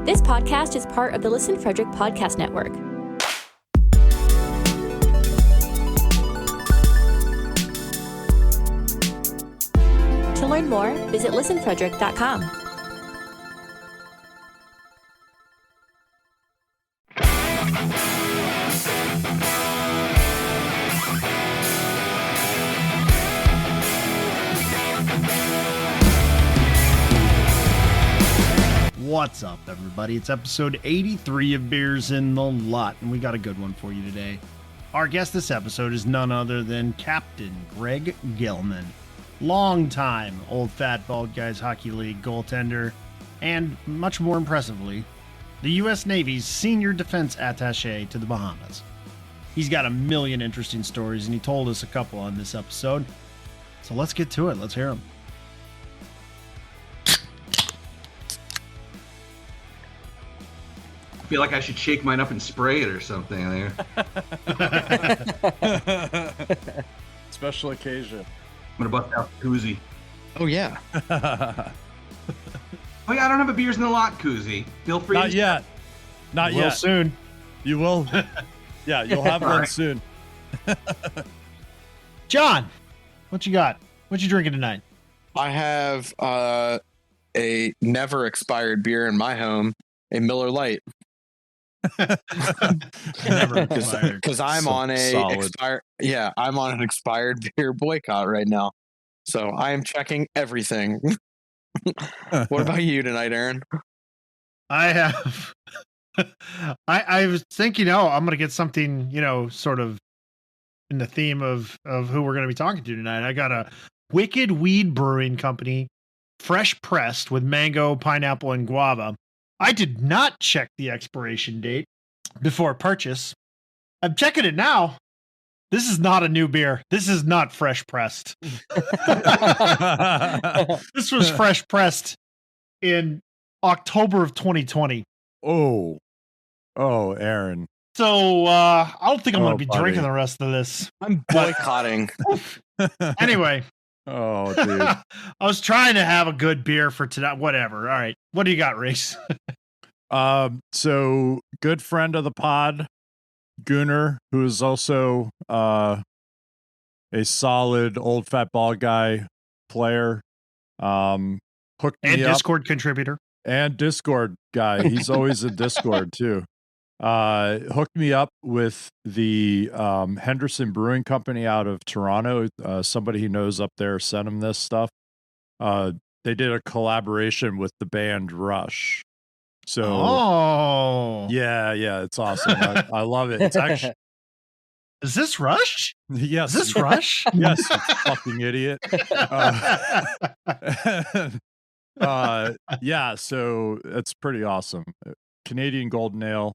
This podcast is part of the Listen Frederick Podcast Network. To learn more, visit listenfrederick.com. What's up, everybody? It's episode 83 of Beers in the Lot, and we got a good one for you today. Our guest this episode is none other than Captain Gregg Gellman, longtime Old Fat Bald Guys Hockey League goaltender, and much more impressively, the U.S. Navy's senior defense attaché to the Bahamas. He's got a million interesting stories, and he told us a couple on this episode. So let's get to it. Let's hear them. I feel like I should shake mine up and spray it or something there. Special occasion. I'm gonna bust out the koozie. Oh yeah. Oh yeah, I don't have a Beers in the Lot koozie. Feel free. Not yet. Not Will yet. soon. You will. Yeah, you'll have one right. soon. John, what you got? What you drinking tonight? I have a never expired beer in my home, a Miller Lite. Never expired. Because I'm So on solid. I'm on an expired beer boycott right now. So I am checking everything. What about you tonight, Aaron? I have. I was thinking, I'm going to get something, sort of in the theme of who we're going to be talking to tonight. I got a Wicked Weed Brewing Company, fresh pressed with mango, pineapple, and guava. I did not check the expiration date before purchase. I'm checking it now. This is not a new beer. This is not fresh pressed. This was fresh pressed in October of 2020. Oh, Aaron. So I don't think I'm going to be buddy. drinking the rest of this. I'm boycotting. Anyway, Oh, dude. I was trying to have a good beer for tonight. Whatever. All right. What do you got, Reese? So good friend of the pod, Gunnar, who is also a solid Old Fat Bald Guy player, hooked And me up. Discord contributor. And Discord guy. He's always in Discord too. Hooked me up with the Henderson Brewing Company out of Toronto. Somebody he knows up there sent him this stuff. They did a collaboration with the band Rush. So yeah, it's awesome. I love it. It's actually Is this Rush? yes. Is this Rush? Yes, you fucking idiot. Yeah, so it's pretty awesome. Canadian Golden Ale,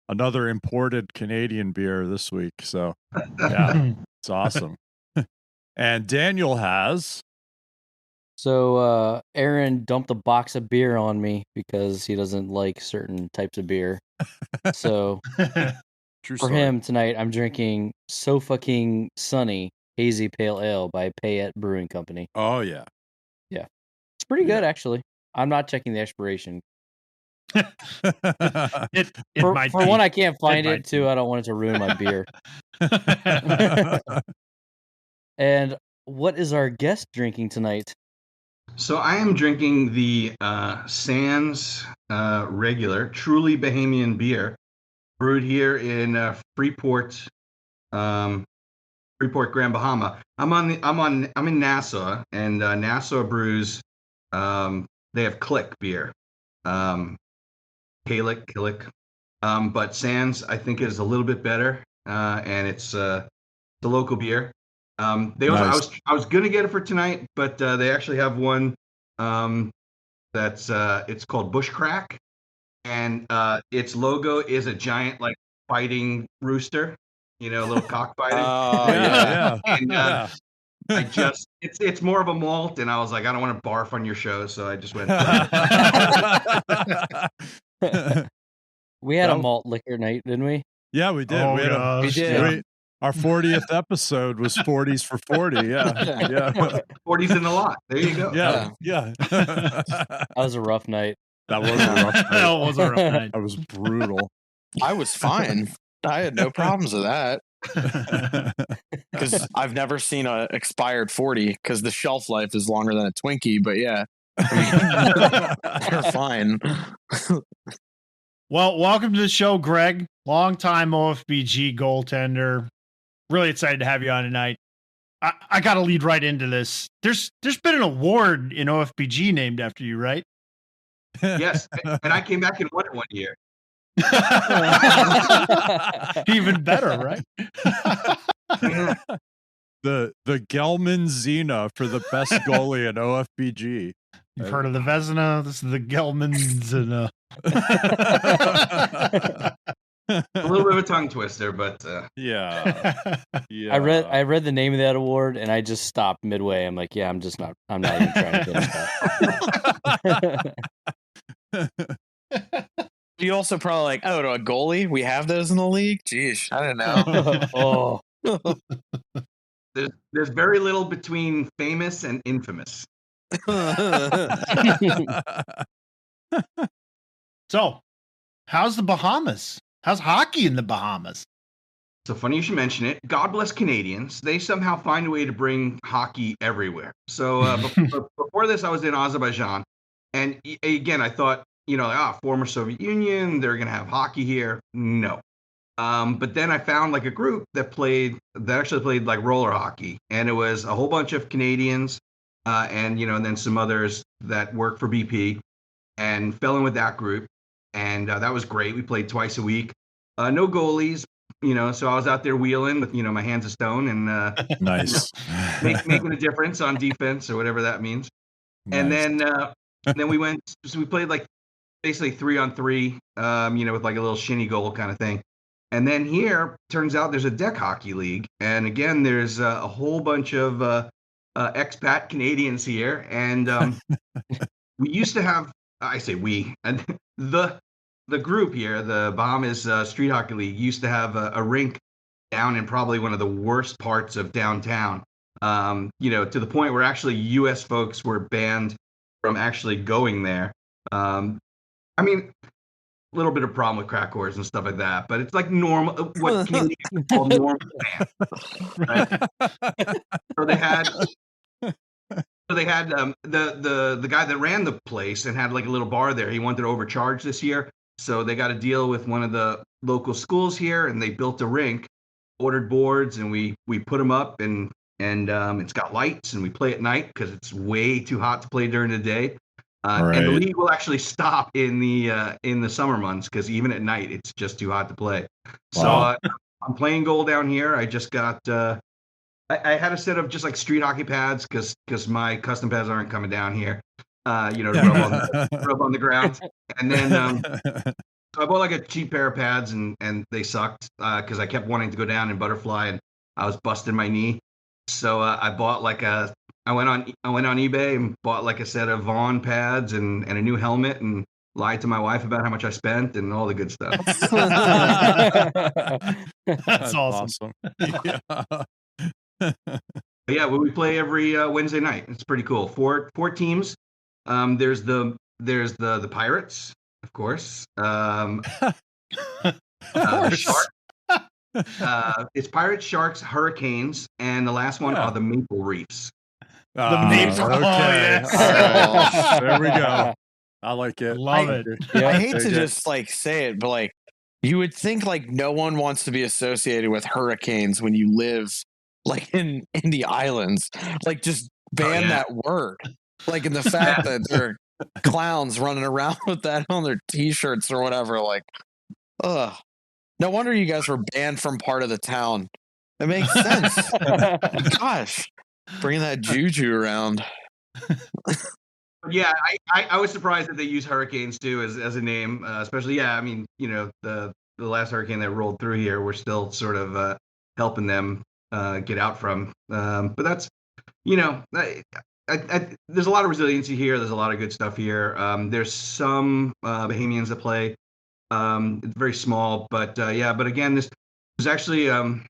another imported Canadian beer this week. So yeah, it's awesome. And Daniel has So Aaron dumped a box of beer on me because he doesn't like certain types of beer. So True for story. him tonight, I'm drinking So Fucking Sunny Hazy Pale Ale by Payette Brewing Company. Oh yeah. It's pretty good, actually. I'm not checking the expiration. It For might for be. one, I can't find might it. Two, I don't want it to ruin my beer. And what is our guest drinking tonight? So I am drinking the Sands regular, truly Bahamian beer, brewed here in Freeport, Grand Bahama. I'm in Nassau, and Nassau brews. They have Click beer, Killick. But Sands I think is a little bit better, and it's the local beer. They also Nice. I was gonna get it for tonight, but they actually have one that's it's called Bushcrack, and its logo is a giant like fighting rooster, a little cockfighting. Yeah. And Yeah. I just it's more of a malt, and I was like, I don't want to barf on your show, so I just went. We had a That- malt liquor night, didn't we? Yeah, we did. Oh, we had gosh. We did. our 40th episode was 40s for 40. Yeah. Yeah. 40's in the lot. There you go. Yeah. That was a rough night. That was a rough That night. was a rough night. That was brutal. I was fine. I had no problems with that because I've never seen a expired 40 because the shelf life is longer than a Twinkie. But yeah, they're fine. Well, welcome to the show, Greg. Longtime OFBG goaltender. Really excited to have you on tonight. I got to lead right into this. There's been an award in OFBG named after you, right? Yes, and I came back and won it one year. Even better, right? The Gellmanzina for the best goalie in OFBG. You've heard of the Vezina. This is the Gellmanzina. A little bit of a tongue twister, but Yeah. I read the name of that award and I just stopped midway. I'm like, yeah, I'm not even trying to get that. You also probably like, oh, to a goalie? We have those in the league? Jeez, I don't know. Oh, there's very little between famous and infamous. So, how's the Bahamas? How's hockey in the Bahamas? So funny you should mention it. God bless Canadians. They somehow find a way to bring hockey everywhere. So before this, I was in Azerbaijan. And again, I thought, former Soviet Union, they're going to have hockey here. No. But then I found like a group that actually played like roller hockey. And it was a whole bunch of Canadians and then some others that work for BP and fell in with that group. And that was great. We played twice a week. No goalies, so I was out there wheeling with, my hands of stone and Nice. making a difference on defense or whatever that means. Nice. And then we went, so we played like basically 3-on-3, with like a little shinny goal kind of thing. And then here, turns out there's a deck hockey league. And again, there's a whole bunch of expat Canadians here. And we used to have, I say we, and the group here, the Bahamas Street Hockey League, used to have a rink down in probably one of the worst parts of downtown. To the point where actually U.S. folks were banned from actually going there. A little bit of problem with crack whores and stuff like that, but it's like normal, what Canadians call normal ban. Right? So they had the guy that ran the place and had like a little bar there. He wanted to overcharge this year. So they got a deal with one of the local schools here and they built a rink, ordered boards, and we put them up and it's got lights and we play at night because it's way too hot to play during the day. Right. And the league will actually stop in the summer months because even at night it's just too hot to play. Wow. So I'm playing goal down here. I just got I had a set of just like street hockey pads because my custom pads aren't coming down here. To rub on the ground. And then so I bought like a cheap pair of pads and they sucked because I kept wanting to go down and butterfly and I was busting my knee. So I bought I went on eBay and bought like a set of Vaughn pads and a new helmet and lied to my wife about how much I spent and all the good stuff. That's awesome. Yeah, well, we play every Wednesday night. It's pretty cool. Four teams. There's the Pirates, of course. Sharks. It's Pirates, Sharks, Hurricanes, and the last one are the Maple Reefs. The Maple. Okay. Oh, yes. All right. There we go. I like it. Love it. I hate to just like say it, but like you would think like no one wants to be associated with hurricanes when you live like in the islands. Like just ban that word. Like in the fact that they're clowns running around with that on their t-shirts or whatever. Like, ugh. No wonder you guys were banned from part of the town. It makes sense. Gosh, bringing that juju around. Yeah, I was surprised that they use hurricanes too as a name, especially the last hurricane that rolled through here. We're still sort of helping them get out from, but that's there's a lot of resiliency here. There's a lot of good stuff here. There's some Bahamians that play. It's very small, but again, there's actually a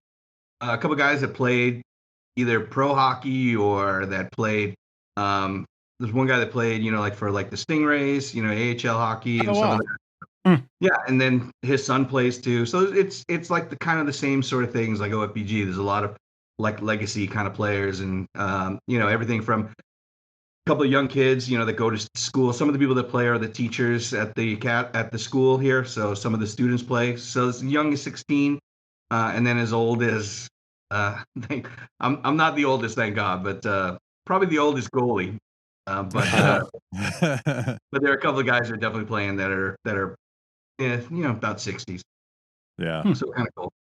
couple guys that played either pro hockey or that played there's one guy that played, like for like the Stingrays, AHL hockey and Oh, some wow. of that. Yeah, and then his son plays too. So it's like the kind of the same sort of things like OFBG. There's a lot of like legacy kind of players, and everything from a couple of young kids, that go to school. Some of the people that play are the teachers at the school here. So some of the students play. So as young as 16, and then as old as I'm not the oldest, thank God, but probably the oldest goalie. But there are a couple of guys that are definitely playing that are about 60s. Yeah. So kind of cool.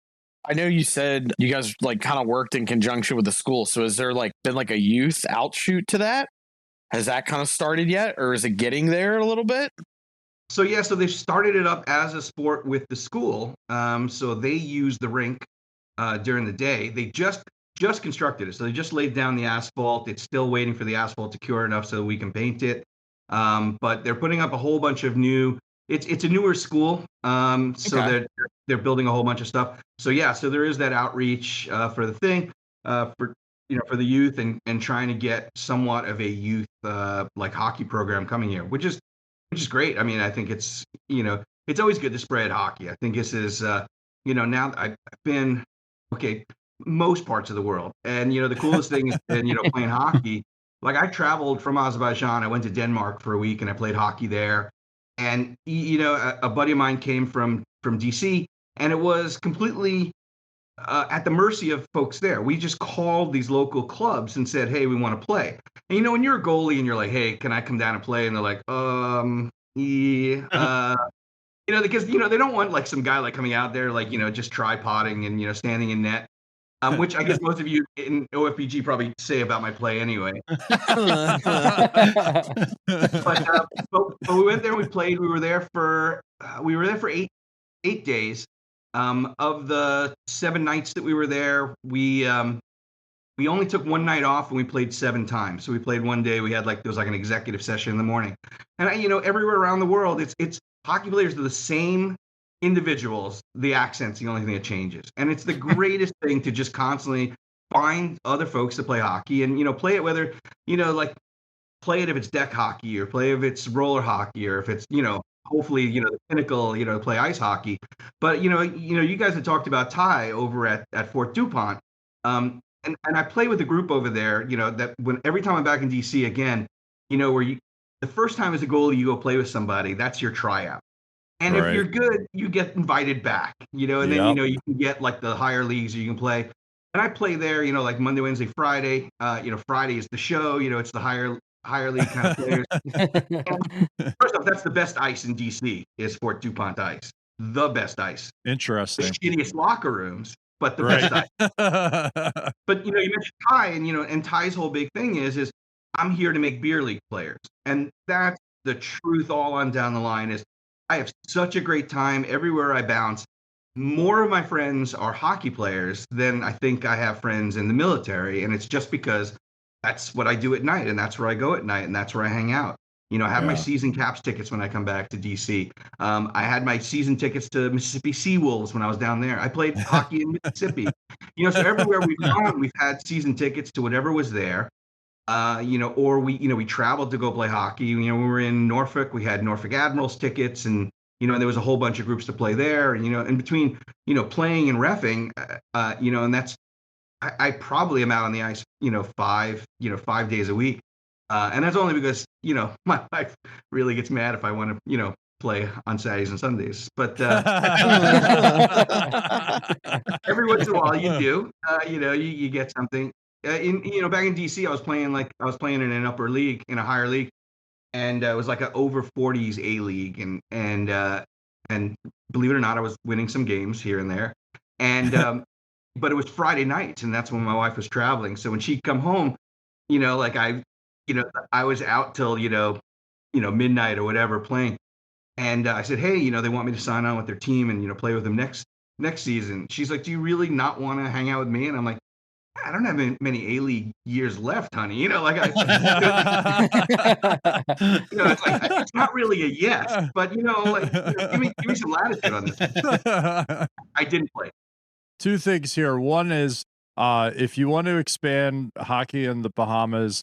I know you said you guys like kind of worked in conjunction with the school. So is there like been like a youth outshoot to that? Has that kind of started yet, or is it getting there a little bit? So yeah, so they started it up as a sport with the school. So they use the rink during the day. They just constructed it, so they just laid down the asphalt. It's still waiting for the asphalt to cure enough so we can paint it. But they're putting up a whole bunch of new. It's a newer school, so Okay. they're building a whole bunch of stuff. So yeah, so there is that outreach for the thing for for the youth and trying to get somewhat of a youth like hockey program coming here, which is great. I mean, I think it's it's always good to spread hockey. I think this is now I've been most parts of the world, and the coolest thing is playing hockey. Like I traveled from Azerbaijan, I went to Denmark for a week and I played hockey there. And a buddy of mine came from DC, and it was completely at the mercy of folks there. We just called these local clubs and said, "Hey, we want to play." And when you're a goalie and you're like, "Hey, can I come down and play?" And they're like, yeah, because they don't want like some guy like coming out there like just tripoding and standing in net. Which I guess most of you in OFBG probably say about my play anyway. But we went there. We played. We were there for 8 days. Of the 7 nights that we were there, we only took one night off and we played 7 times. So we played one day. We had there was like an executive session in the morning, and everywhere around the world, it's hockey players are the same individuals. The accent's the only thing that changes, and it's the greatest thing to just constantly find other folks to play hockey and play it, whether like play it if it's deck hockey or play if it's roller hockey or if it's hopefully the pinnacle play ice hockey. But you guys had talked about Ty over at Fort DuPont, and I play with a group over there that every time I'm back in DC again, where the first time as a goalie you go play with somebody, that's your tryout. And if you're good, you get invited back, and then, you can get like the higher leagues you can play. And I play there, like Monday, Wednesday, Friday. Friday is the show, it's the higher league kind of players. First off, that's the best ice in DC is Fort DuPont ice. The best ice. Interesting. The shittiest locker rooms, but the best ice. But, you mentioned Ty, and Ty's whole big thing is I'm here to make beer league players. And that's the truth all on down the line is I have such a great time everywhere I bounce. More of my friends are hockey players than I think I have friends in the military. And it's just because that's what I do at night, and that's where I go at night, and that's where I hang out. I have my season caps tickets when I come back to DC. I had my season tickets to Mississippi Seawolves when I was down there. I played hockey in Mississippi. So everywhere we've gone, we've had season tickets to whatever was there. Or we traveled to go play hockey. We were in Norfolk, we had Norfolk Admirals tickets, and there was a whole bunch of groups to play there. And in between playing and reffing, and that's I probably am out on the ice 5 days a week, and that's only because my wife really gets mad if I want to play on Saturdays and Sundays. But every once in a while you do, you get something. Back in DC, I was playing in an upper league, in a higher league, and it was like an over 40s A league, and believe it or not, I was winning some games here and there, and but it was Friday nights, and that's when my wife was traveling. So when she'd come home, I was out till midnight or whatever playing, and I said, hey, they want me to sign on with their team and play with them next season. She's like, do you really not want to hang out with me? And I'm like, I don't have many A-League years left, honey. It's like, it's not really a yes, but give me some latitude on this. I didn't play. 2 things here. One is if you want to expand hockey in the Bahamas,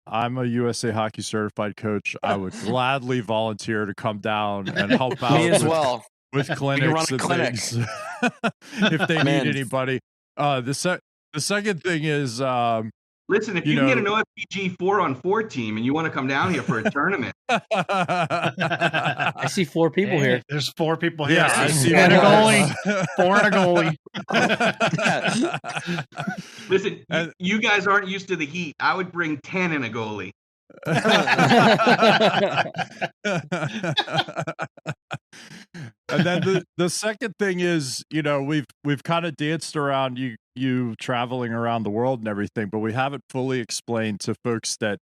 I'm a USA Hockey certified coach. I would gladly volunteer to come down and help out Me as well. with run clinics a and clinic. things if they Man. need anybody. The second thing is, Listen, if you can get an OFBG 4-on-4 team and you want to come down here for a tournament, I see 4 people here. There's 4 people here. Yeah, I see and a one. goalie. 4 and a goalie. listen, you guys aren't used to the heat. I would bring 10 in a goalie. And then the second thing is, we've kind of danced around you traveling around the world and everything, but we haven't fully explained to folks that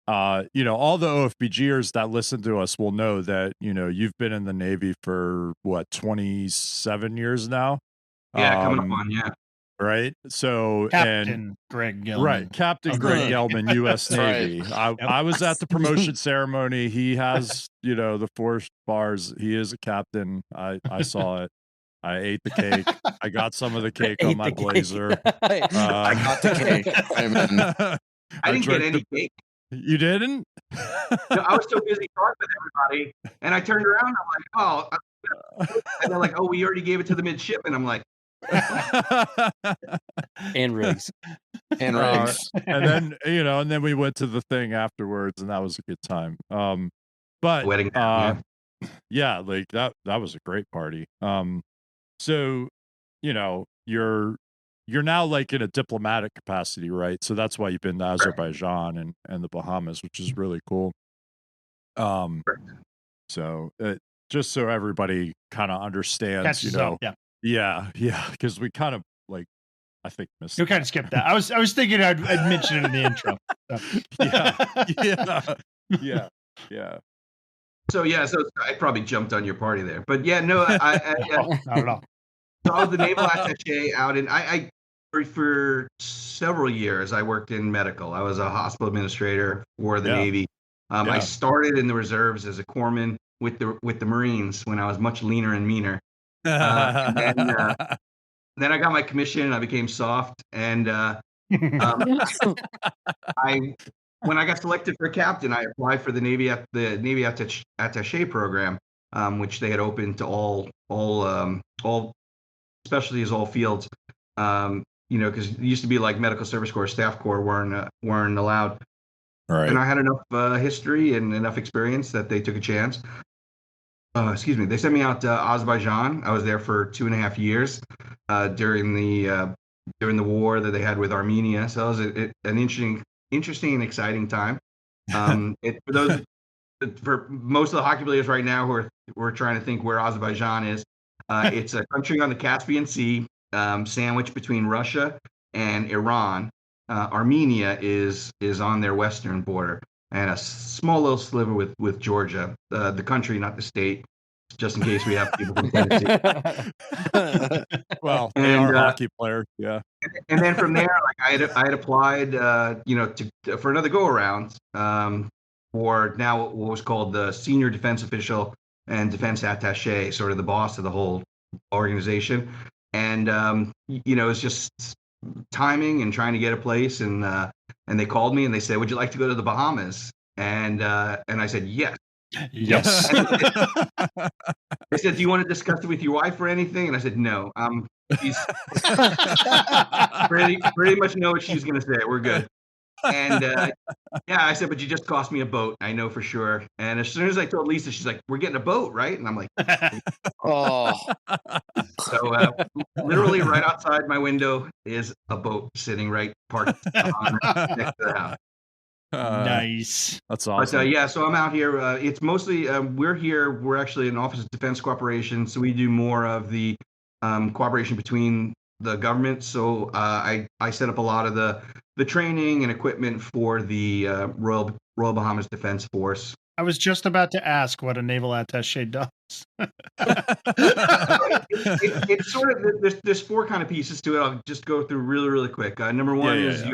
all the OFBGers that listen to us will know that you've been in the Navy for what, 27 years now. Yeah, coming up on, yeah. Right. So Captain Gregg Gellman. Right, Captain Gregg Gellman, U.S. Navy. Right. I was at the promotion ceremony. He has, the 4 bars. He is a captain. I saw it. I ate the cake. I got some of the cake on my blazer. I got the cake. Amen. I didn't get any cake. You didn't? No, I was so busy talking with everybody, and I turned around. I'm like, oh, and they're like, oh, we already gave it to the midshipman. I'm like, And rigs. And rigs. And then and then we went to the thing afterwards, and that was a good time. But wedding. yeah, like that was a great party. So you're now like in a diplomatic capacity, right? So that's why you've been to Azerbaijan and the Bahamas, which is really cool. So just so everybody kind of understands, yeah, because we kind of I think missed. You kind of skipped that. I was thinking I'd mention it in the intro. So. Yeah. So I probably jumped on your party there, but yeah, no, I not at all. So I was the naval attaché out, and I for several years I worked in medical. I was a hospital administrator for the Navy. I started in the reserves as a corpsman with the Marines when I was much leaner and meaner. Then I got my commission and I became soft. And when I got selected for captain, I applied for the Navy attaché program, which they had opened to all specialties, all fields. Because it used to be like medical service corps, staff corps weren't allowed. Right. And I had enough history and enough experience that they took a chance. They sent me out to Azerbaijan. I was there for 2.5 years during the war that they had with Armenia. So it was an interesting and exciting time. For most of the hockey players right now who are trying to think where Azerbaijan is, it's a country on the Caspian Sea, sandwiched between Russia and Iran. Armenia is on their western border, and a small little sliver with Georgia, the country, not the state, just in case we have people from Tennessee. Well, they are hockey players, yeah. And then from there, I had applied, for another go around, for now what was called the senior defense official and defense attaché, sort of the boss of the whole organization. And it's just timing and trying to get a place, and they called me and they said, "Would you like to go to the Bahamas?" And I said, "Yes." Yes. They said, "Do you want to discuss it with your wife or anything?" And I said, "No. She's pretty much know what she's going to say. We're good." And I said, "But you just cost me a boat. I know for sure." And as soon as I told Lisa, she's like, "We're getting a boat, right?" And I'm like, "Oh." So literally right outside my window is a boat sitting right parked next to the house. Nice. That's awesome. But so I'm out here. It's mostly we're actually an Office of Defense Cooperation, so we do more of the cooperation between the government. So I set up a lot of the training and equipment for the Royal Bahamas Defense Force. I was just about to ask what a naval attaché does. It's sort of there's 4 kind of pieces to it. I'll just go through really, really quick. Number one is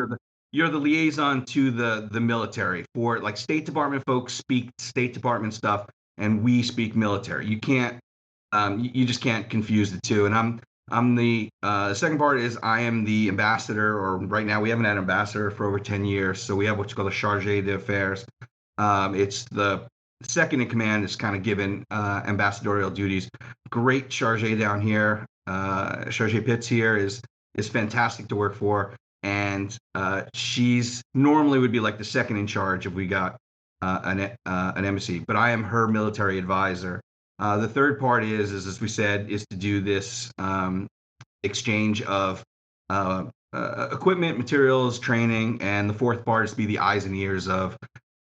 you're the liaison to the military. For like State Department folks speak State Department stuff, and we speak military. You can't you just can't confuse the two. And I'm the second part is I am the ambassador, or right now we haven't had an ambassador for over 10 years. So we have what's called a charge d'affaires. It's the second in command is kind of given ambassadorial duties. Great charge down here. Charge Pitts here is fantastic to work for. And she's normally would be like the second in charge if we got an embassy, but I am her military advisor. The third part is as we said, is to do this exchange of equipment, materials, training, and the fourth part is to be the eyes and ears of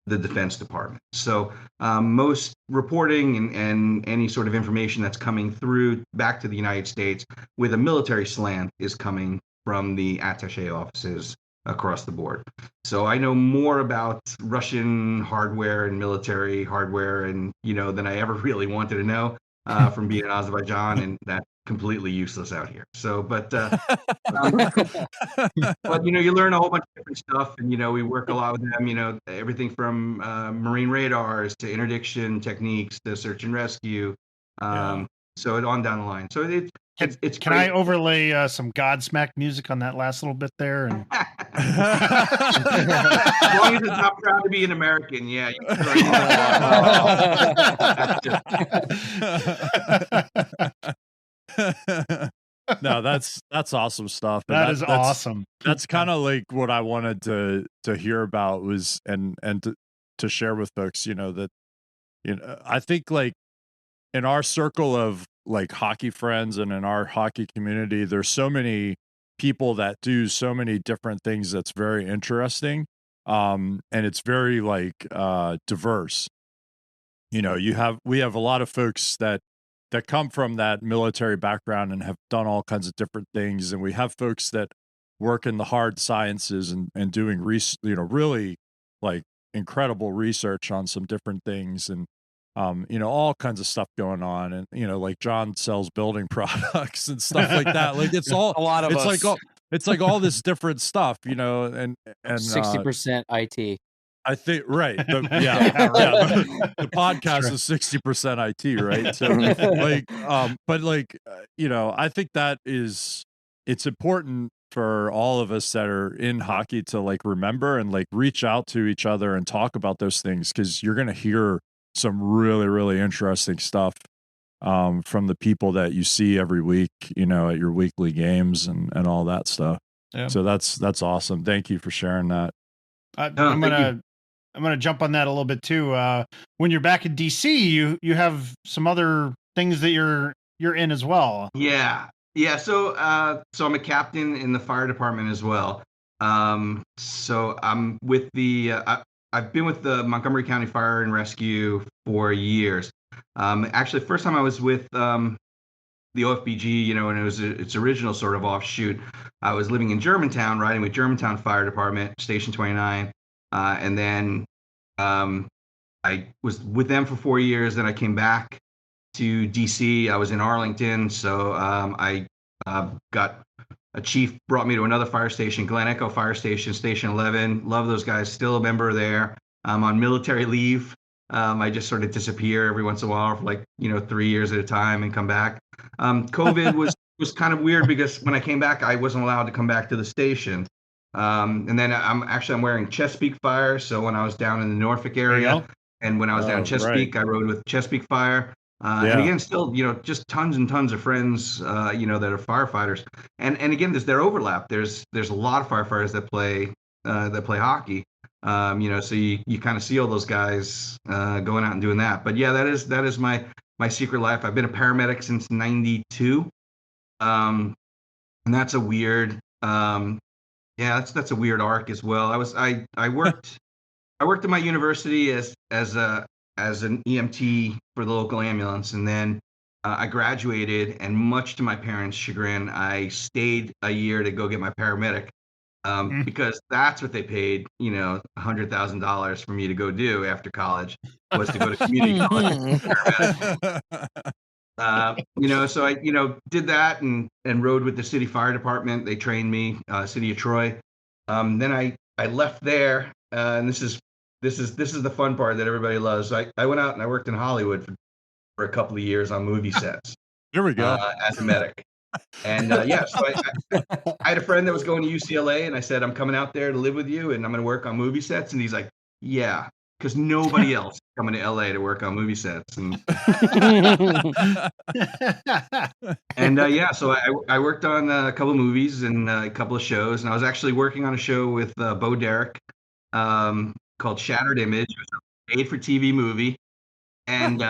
the Defense Department. So most reporting and any sort of information that's coming through back to the United States with a military slant is coming from the attaché offices across the board. So I know more about Russian hardware and military hardware and than I ever really wanted to know from being in Azerbaijan, and that's completely useless out here. So but you learn a whole bunch of different stuff, and we work a lot with them, everything from marine radars to interdiction techniques to search and rescue, so on down the line. So it's can I overlay some Godsmack music on that last little bit there? And as long as it's not proud to be an American, yeah. You can No, that's awesome stuff. That's awesome. That's kind of like what I wanted to hear about was and to share with folks, that I think like in our circle of like hockey friends and in our hockey community, there's so many people that do so many different things that's very interesting. And it's very like diverse. We have a lot of folks that come from that military background and have done all kinds of different things. And we have folks that work in the hard sciences and doing really like incredible research on some different things and all kinds of stuff going on. And, like John sells building products and stuff like that. Like it's all a lot of it's us. It's like all this different stuff, and 60% IT. I think right. The podcast is 60% IT, right? So I think that it's important for all of us that are in hockey to like remember and like reach out to each other and talk about those things, because you're going to hear some really, really interesting stuff from the people that you see every week, at your weekly games and all that stuff. Yeah. So that's awesome. Thank you for sharing that. I'm gonna jump on that a little bit too. When you're back in DC, you have some other things that you're in as well. Yeah. So I'm a captain in the fire department as well. So I'm with the I've been with the Montgomery County Fire and Rescue for years. Actually, first time I was with the OFBG, and it was its original sort of offshoot. I was living in Germantown, riding with Germantown Fire Department, Station 29. And then I was with them for 4 years. Then I came back to DC. I was in Arlington. So I got a chief brought me to another fire station, Glen Echo Fire Station, Station 11. Love those guys. Still a member there. I'm on military leave. I just sort of disappear every once in a while for 3 years at a time and come back. COVID was kind of weird because when I came back, I wasn't allowed to come back to the station. And then I'm wearing Chesapeake Fire. So when I was down in the Norfolk area and when I was down in Chesapeake, I rode with Chesapeake Fire. And again, still, just tons and tons of friends, that are firefighters. And again, there's overlap. There's a lot of firefighters that play hockey. So you kind of see all those guys going out and doing that. But yeah, that is my secret life. I've been a paramedic since '92. And that's a weird, that's a weird arc as well. I worked at my university as an EMT for the local ambulance, and then I graduated, and much to my parents' chagrin, I stayed a year to go get my paramedic, because that's what they paid, $100,000 for me to go do after college, was to go to community college. So I, did that and rode with the city fire department. They trained me, city of Troy. Then I left there, and this is the fun part that everybody loves. I went out and I worked in Hollywood for a couple of years on movie sets. Here we go. As a medic. And so I had a friend that was going to UCLA, and I said, I'm coming out there to live with you, and I'm going to work on movie sets. And he's like, yeah, because nobody else is coming to LA to work on movie sets. And so I worked on a couple of movies and a couple of shows, and I was actually working on a show with Bo Derek called Shattered Image. It was a made-for-TV movie, and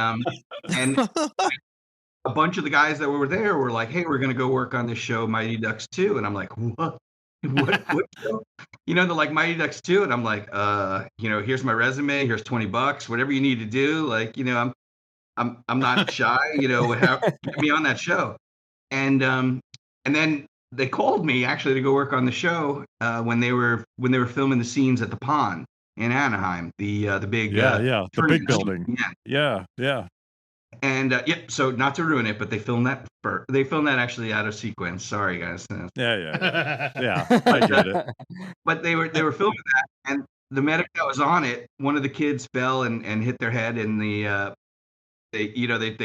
a bunch of the guys that were there were like, "Hey, we're going to go work on this show, Mighty Ducks 2," and I'm like, "What? What show?" They're like Mighty Ducks 2, and I'm like, here's my resume, here's $20, whatever you need to do. Like, I'm not shy, get me on that show. And then they called me actually to go work on the show when they were filming the scenes at the pond in Anaheim, the big the big building. Yeah. And so not to ruin it, but they filmed that actually out of sequence. Sorry, guys. Yeah. I get it. But they were filming that, and the medic that was on it, one of the kids fell and hit their head, and they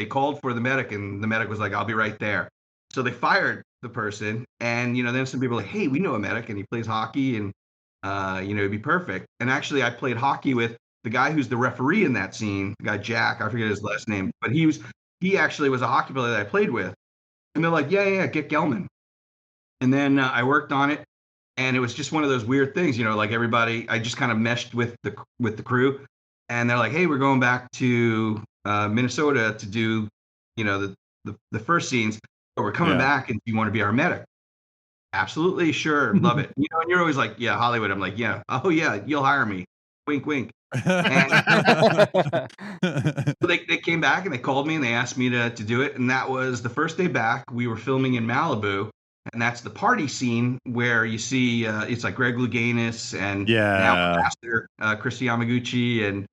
called for the medic, and the medic was like, "I'll be right there." So they fired the person, and then some people were like, "Hey, we know a medic, and he plays hockey, and it'd be perfect." And actually, I played hockey with the guy who's the referee in that scene, the guy Jack, I forget his last name, but he actually was a hockey player that I played with. And they're like, yeah, get Gellman. And then I worked on it, and it was just one of those weird things, like everybody, I just kind of meshed with the crew, and they're like, hey, we're going back to Minnesota to do, the first scenes, but we're coming back, and you want to be our medic? Absolutely, sure, love it. And you're always like, yeah, Hollywood. I'm like, yeah, oh yeah, you'll hire me. Wink, wink. And so they came back and they called me and they asked me to do it. And that was the first day back. We were filming in Malibu, and that's the party scene where you see it's like Greg Louganis and now Pastor Christy Yamaguchi and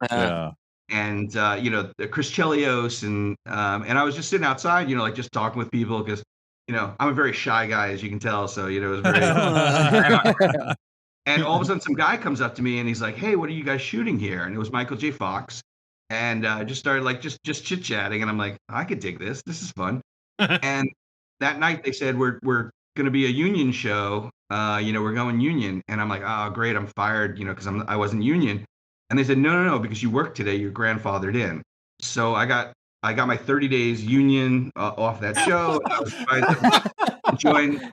Chris Chelios and I was just sitting outside, like just talking with people because I'm a very shy guy, as you can tell. So it was very. And all of a sudden, some guy comes up to me and he's like, "Hey, what are you guys shooting here?" And it was Michael J. Fox, and just started like just chit chatting. And I'm like, I could dig this. This is fun. And that night they said we're going to be a union show. We're going union. And I'm like, oh, great, I'm fired. Because I wasn't union. And they said, no, because you worked today, you're grandfathered in. So I got my 30 days union off that show. I was trying to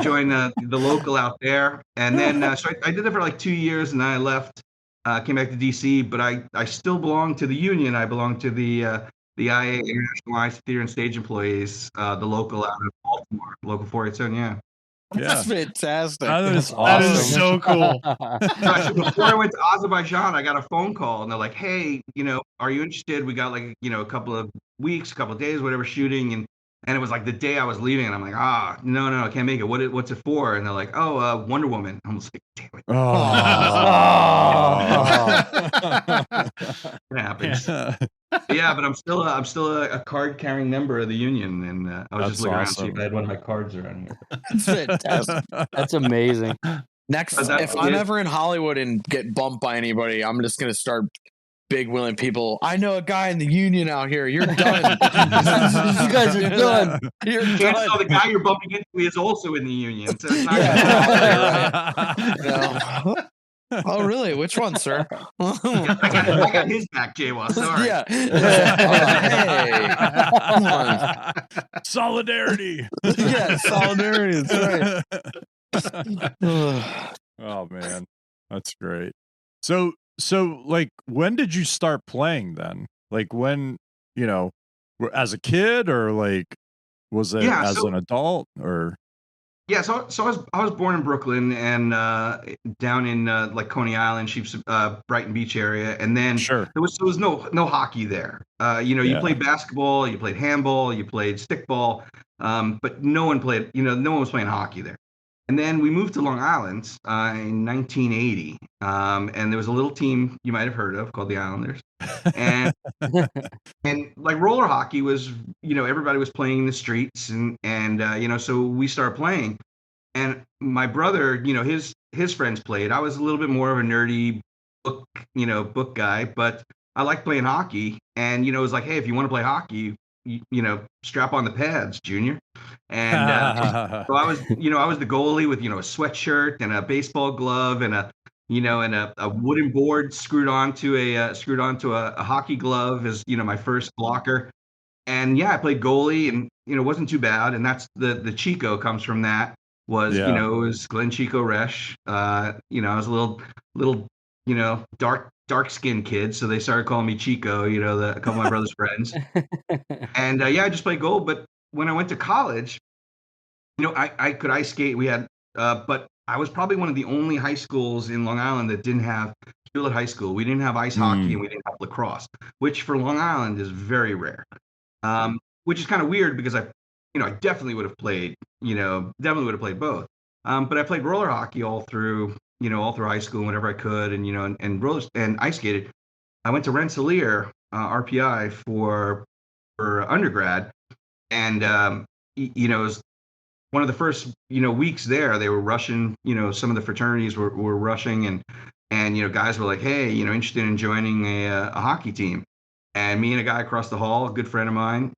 join the local out there, and then so I did that for like 2 years, and then I left, came back to DC. But I still belong to the union. I belong to the IA, International Ice Theater and Stage Employees, the local out of Baltimore, local 487. Yeah. That's fantastic. That is awesome. That is so cool. So before I went to Azerbaijan, I got a phone call, and they're like, "Hey, are you interested? We got like a couple of weeks, a couple of days, whatever, shooting." And it was like the day I was leaving, and I'm like, no, I can't make it. What's it for? And they're like, "Oh, Wonder Woman." I was like, "Damn it!" It happens. Yeah, but I'm still a card carrying member of the union, and I was just looking around to see if I had one of my cards around here. That's fantastic. That's amazing. Next, if I'm ever in Hollywood and get bumped by anybody, I'm just gonna start big willing people. I know a guy in the union out here. You're done. You guys are done. You're done. So the guy you're bumping into is also in the union. So it's not Oh, really? Which one, sir? I got his back, J-Wa. Sorry. Yeah. Hey, come on. Solidarity. Yeah, solidarity. That's right. Oh man, that's great. So like, when did you start playing then? Like when, as a kid, or like was it as an adult, or? Yeah, so I was born in Brooklyn and down in like Coney Island, Brighton Beach area, and then there was no hockey there. You played basketball, you played handball, you played stickball, but no one was playing hockey there. And then we moved to Long Island in 1980, and there was a little team you might have heard of called the Islanders, and like roller hockey was, everybody was playing in the streets, and so we started playing, and my brother, his friends played. I was a little bit more of a nerdy book guy, but I liked playing hockey, and it was like, hey, if you want to play hockey, strap on the pads, Junior. And so I was the goalie with, a sweatshirt and a baseball glove and a wooden board screwed onto a hockey glove as, my first blocker. And yeah, I played goalie and, it wasn't too bad. And that's the Chico comes from that was, it was Glenn Chico Resch. I was a little, dark skinned kid. So they started calling me Chico, a couple of my brother's friends. And I just played goal. But when I went to college, I could ice skate. We had, but I was probably one of the only high schools in Long Island that didn't have Hewlett High School. We didn't have ice hockey and we didn't have lacrosse, which for Long Island is very rare. Which is kind of weird because I definitely would have played, both. But I played roller hockey all through high school whenever I could, and and rollers and ice skated. I went to Rensselaer, RPI for undergrad, and it was one of the first weeks there. They were rushing, some of the fraternities were rushing, and guys were like, hey, interested in joining a hockey team. And me and a guy across the hall, a good friend of mine,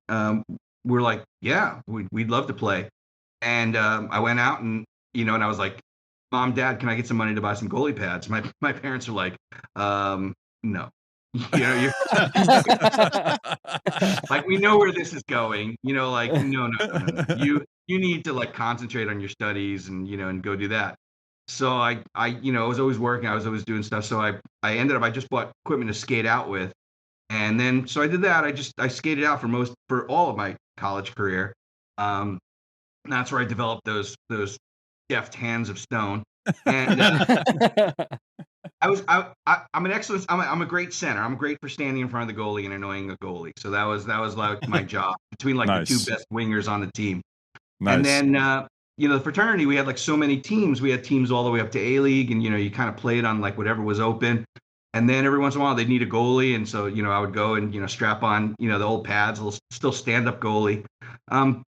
we're like, yeah, we'd love to play. And I went out and and I was like, Mom, Dad, can I get some money to buy some goalie pads? My parents are like, no. You're like, we know where this is going. Like, no. You need to like concentrate on your studies and and go do that. So I was always working. I was always doing stuff. So I just bought equipment to skate out with. And then, so I did that. I skated out for all of my college career. That's where I developed those deft hands of stone. And I'm a great center. I'm great for standing in front of the goalie and annoying a goalie. So that was like my job between like the two best wingers on the team. Nice. And then, the fraternity, we had like so many teams. We had teams all the way up to A-League, and you kind of played on like whatever was open. And then every once in a while they'd need a goalie. And so, I would go and, strap on, the old pads, still stand-up goalie.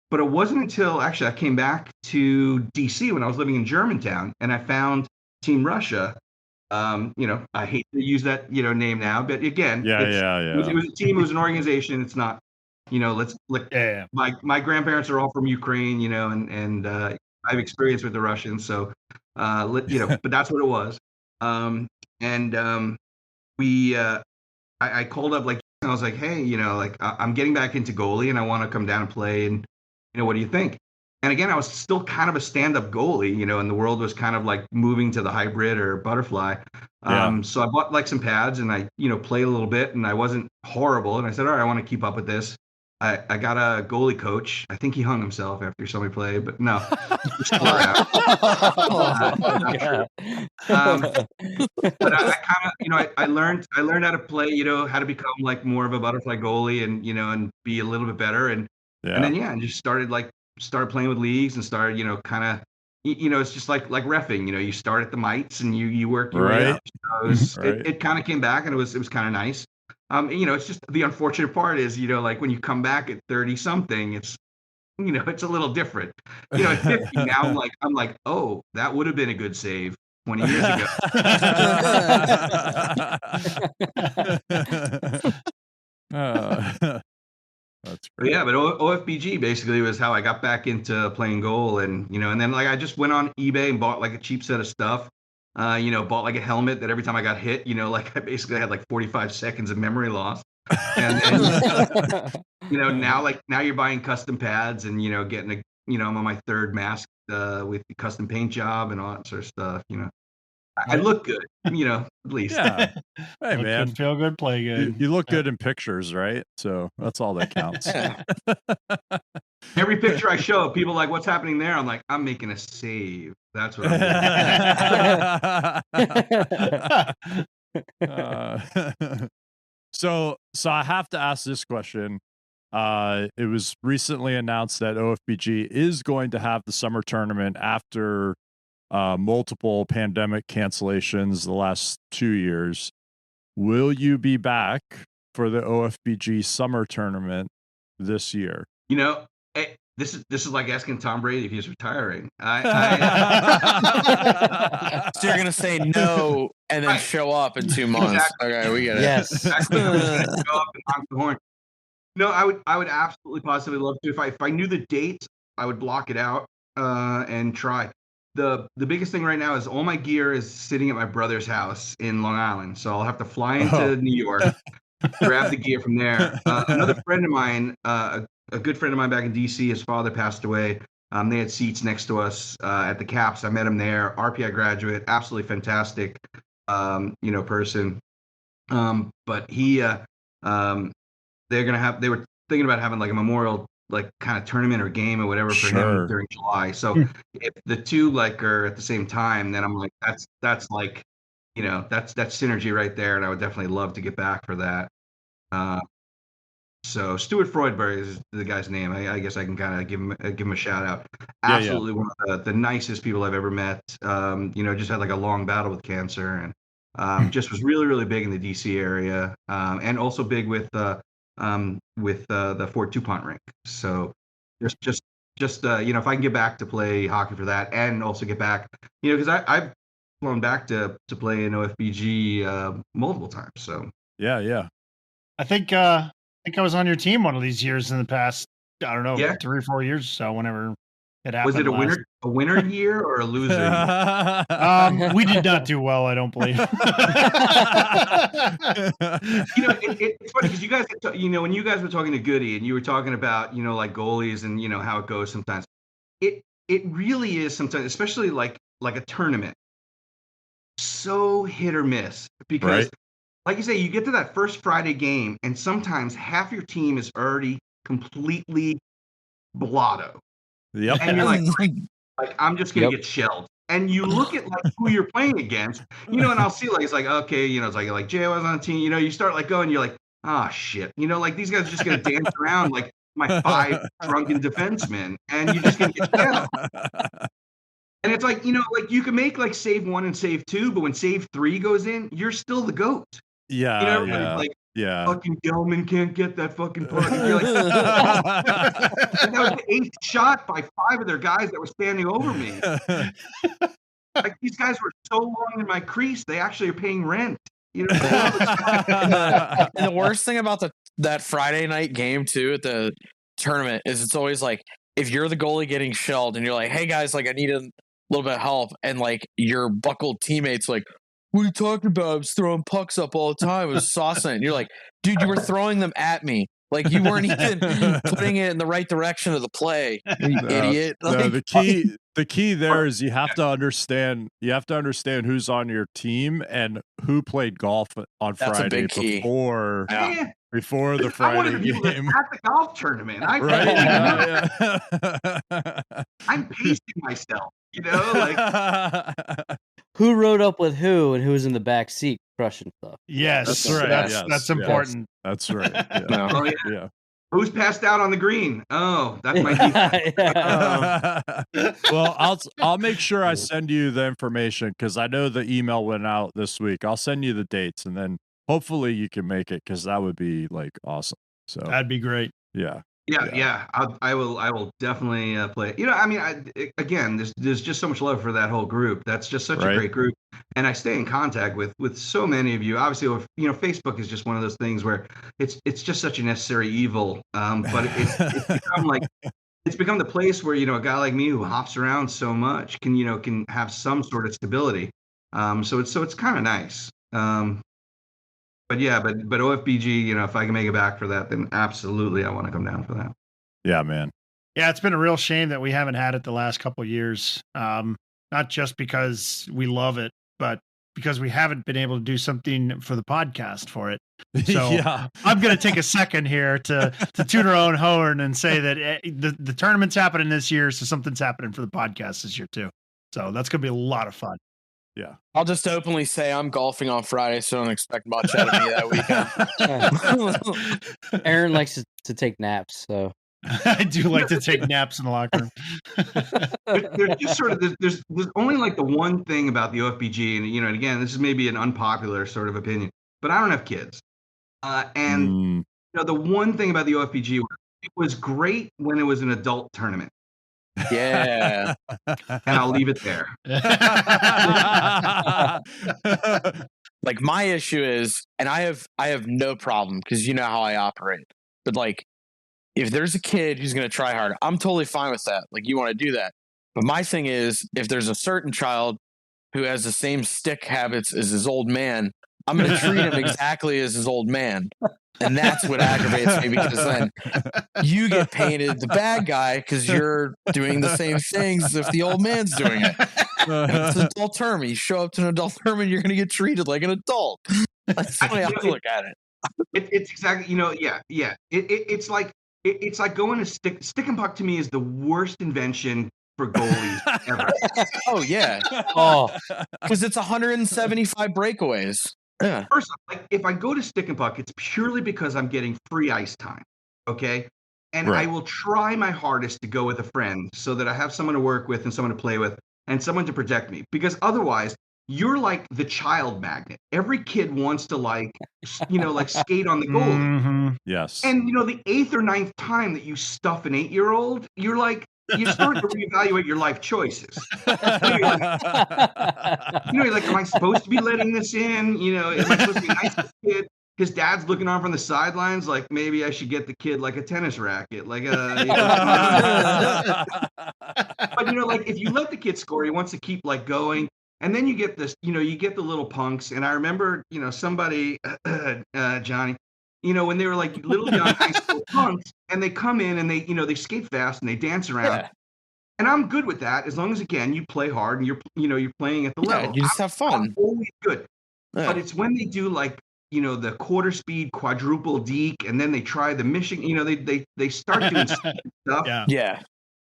But it wasn't until actually I came back to DC when I was living in Germantown and I found Team Russia. I hate to use that, name now, but again, it was a team, it was an organization. It's not, my grandparents are all from Ukraine, and I have experience with the Russians. So, but that's what it was. I called up, like, I was like, hey, I'm getting back into goalie and I want to come down and play. And, what do you think? And again, I was still kind of a stand-up goalie, and the world was kind of like moving to the hybrid or butterfly. So I bought like some pads and I, played a little bit and I wasn't horrible. And I said, all right, I want to keep up with this. I got a goalie coach. I think he hung himself after he saw me play, but no. We're still around. But I kind of, I learned how to play, how to become like more of a butterfly goalie and, and be a little bit better. And then, and just started playing with leagues and started, kind of, it's just like reffing, you start at the mites and you work your way up. So it kind of came back and it was kind of nice. It's just the unfortunate part is, like when you come back at 30 something, it's, it's a little different. At 50 now, I'm like, oh, that would have been a good save 20 years ago. That's great. But OFBG basically was how I got back into playing goal, and and then like I just went on eBay and bought like a cheap set of stuff. Bought like a helmet that every time I got hit, like I basically had like 45 seconds of memory loss. And then, now you're buying custom pads and, getting I'm on my third mask with the custom paint job and all that sort of stuff, I look good, at least. Yeah. Hey, Look man. good, feel good, play good. You look good in pictures, right? So that's all that counts. Every picture I show, people are like, what's happening there? I'm like, I'm making a save. That's what I'm doing. So I have to ask this question. It was recently announced that OFBG is going to have the summer tournament after multiple pandemic cancellations the last 2 years. Will you be back for the OFBG summer tournament this year? This is like asking Tom Brady if he's retiring. So you're gonna say no and then show up in 2 months. Exactly. Okay, we get it. Yes. Exactly. Go up and honk the horn. No, I would absolutely positively love to. If I knew the date, I would block it out and try. The biggest thing right now is all my gear is sitting at my brother's house in Long Island, so I'll have to fly into New York, grab the gear from there. Another friend of mine, a good friend of mine back in DC, his father passed away. They had seats next to us at the Caps. I met him there. RPI graduate, absolutely fantastic, person. But they were thinking about having like a memorial like kind of tournament or game or whatever for him during July. So if the two like are at the same time, then I'm like, that's like, that's synergy right there. And I would definitely love to get back for that. So Stuart Freudberg is the guy's name. I guess I can kind of give him a shout out. Absolutely one of the nicest people I've ever met. Just had like a long battle with cancer and just was really, really big in the DC area, and also big with the Fort DuPont rink. So just if I can get back to play hockey for that and also get back, because I've flown back to play in OFBG multiple times. So yeah. I think I was on your team one of these years in the past, I don't know, 3 or 4 years or so, whenever it happened. Was it a winner year or a loser year? We did not do well, I don't believe. It's funny because you guys, when you guys were talking to Goody and you were talking about, like goalies and, how it goes sometimes. It really is sometimes, especially like a tournament, so hit or miss because right. Like you say, you get to that first Friday game, and sometimes half your team is already completely blotto. Yep. And you're like I'm just gonna get shelled. And you look at like who you're playing against, and I'll see like it's like okay, it's like Jay was on the team, you start like going, you're like, ah shit, like these guys are just gonna dance around like my 5 drunken defensemen, and you're just gonna get shelled. And it's like, like you can make like save 1 and save 2, but when save 3 goes in, you're still the GOAT. Like, fucking Gellman can't get that fucking puck. And you're like, and that was the 8th shot by 5 of their guys that were standing over me. Like these guys were so long in my crease, they actually are paying rent. And the worst thing about that Friday night game too at the tournament is it's always like if you're the goalie getting shelled and you're like, hey guys, like I need a little bit of help, and like your buckled teammates like, what are you talking about? I was throwing pucks up all the time. I was saucing it. And you're like, dude, you were throwing them at me. Like you weren't even putting it in the right direction of the play. You idiot. No, the key there is you have to understand who's on your team and who played golf on Friday before the Friday game. At the golf tournament. I'm pacing myself, who rode up with who and who was in the back seat crushing stuff. Yes, that's right. That's important. That's right. Yeah. Oh, yeah. Who's passed out on the green? Oh, that's my defense. Well, I'll make sure I send you the information because I know the email went out this week. I'll send you the dates and then hopefully you can make it because that would be like awesome. So that'd be great. Yeah. I will definitely play. Again, there's just so much love for that whole group. That's just such a great group, and I stay in contact with so many of you. Obviously, Facebook is just one of those things where it's just such a necessary evil. But it's become the place where a guy like me who hops around so much can have some sort of stability. So it's kind of nice. But OFBG, if I can make it back for that, then absolutely I want to come down for that. Yeah, man. Yeah, it's been a real shame that we haven't had it the last couple of years. Not just because we love it, but because we haven't been able to do something for the podcast for it. So I'm going to take a second here to toot our own horn and say that the tournament's happening this year, so something's happening for the podcast this year too. So that's going to be a lot of fun. Yeah. I'll just openly say I'm golfing on Friday, so don't expect much out of me that weekend. Aaron likes to take naps, so I do like to take naps in the locker room. There's just sort of there's only like the one thing about the OFBG, and again, this is maybe an unpopular sort of opinion, but I don't have kids, and the one thing about the OFBG, it was great when it was an adult tournament. Yeah. And I'll leave it there. Like my issue is, and I have no problem because you know how I operate. But like, if there's a kid who's going to try hard, I'm totally fine with that. Like, you want to do that. But my thing is, if there's a certain child who has the same stick habits as his old man, I'm going to treat him exactly as his old man. And that's what aggravates me, because then you get painted the bad guy because you're doing the same things as if the old man's doing it. It's an adult term. You show up to an adult term and you're going to get treated like an adult. That's the way I look at it. It's exactly, yeah. It's like going to stick and puck. To me is the worst invention for goalies ever. Oh yeah. Oh, Because it's 175 breakaways. Yeah. First off, like, if I go to stick and puck, it's purely because I'm getting free ice time. Okay. And Right. I will try my hardest to go with a friend so that I have someone to work with and someone to play with and someone to protect me. Because otherwise, you're like the child magnet. Every kid wants to like skate on the goalie. Mm-hmm. Yes. And the 8th or 9th time that you stuff an 8-year-old, you're starting to reevaluate your life choices. You're like, am I supposed to be letting this in? Am I supposed to be nice to the kid? His dad's looking on from the sidelines, like maybe I should get the kid like a tennis racket, like But like if you let the kid score, he wants to keep like going, and then you get this, you get the little punks. And I remember, somebody, Johnny. When they were like little young high school punks, and they come in and they skate fast and they dance around. Yeah. And I'm good with that, as long as, again, you play hard and you're playing at the level. You just have fun. I'm always good. Yeah. But it's when they do like, the quarter speed quadruple deke, and then they try the mission, they start doing stuff. Yeah.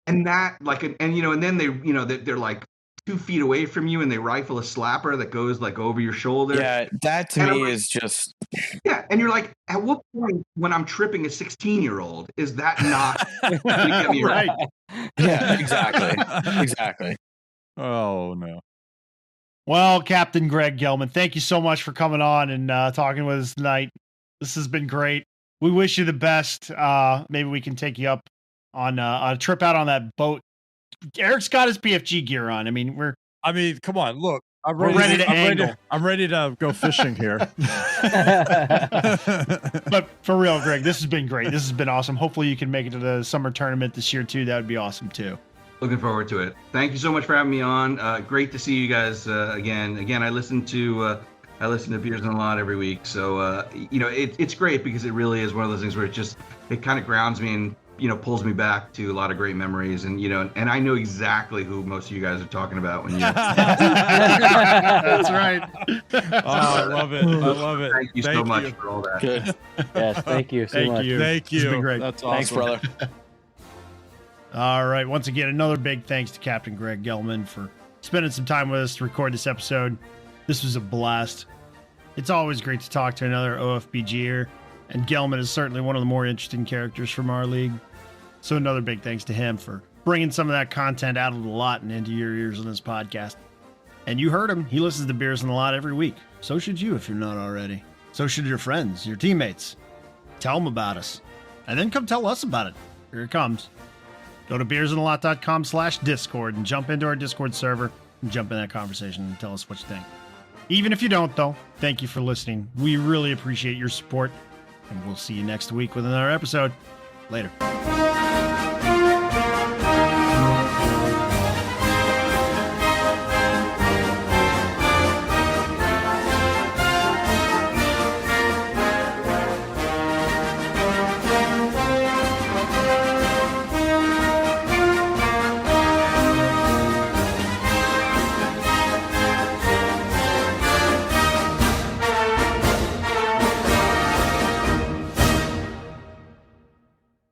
And that and then they're like 2 feet away from you and they rifle a slapper that goes like over your shoulder. Yeah, that to me is just. Yeah, and you're like, at what point when I'm tripping a 16-year-old is that not gonna get me right? Yeah, exactly. Oh no. Well, Captain Gregg Gellman, thank you so much for coming on and talking with us tonight. This has been great. We wish you the best. Maybe we can take you up on a trip out on that boat. Eric's got his PFG gear on. I mean, Come on, look. I'm We're ready to I'm angle. I'm ready to go fishing here. But for real, Greg, this has been great. This has been awesome. Hopefully you can make it to the summer tournament this year too. That would be awesome too. Looking forward to it. Thank you so much for having me on. Great to see you guys again. Again, I listen to Beers in a Lot every week. So it's great because it really is one of those things where it kind of grounds me and pulls me back to a lot of great memories. And and I know exactly who most of you guys are talking about when you. That's right. Oh, I love it. Thank you so much for all that. Good. yes, thank you so much. Thank you. It's been great. That's awesome. Thanks, brother. All right. Once again, another big thanks to Captain Gregg Gellman for spending some time with us to record this episode. This was a blast. It's always great to talk to another OFBGer, and Gellman is certainly one of the more interesting characters from our league. So another big thanks to him for bringing some of that content out of the lot and into your ears on this podcast. And you heard him. He listens to Beers in the Lot every week. So should you if you're not already. So should your friends, your teammates. Tell them about us. And then come tell us about it. Here it comes. Go to beersinalot.com/Discord and jump into our Discord server and jump in that conversation and tell us what you think. Even if you don't, though, thank you for listening. We really appreciate your support. And we'll see you next week with another episode. Later.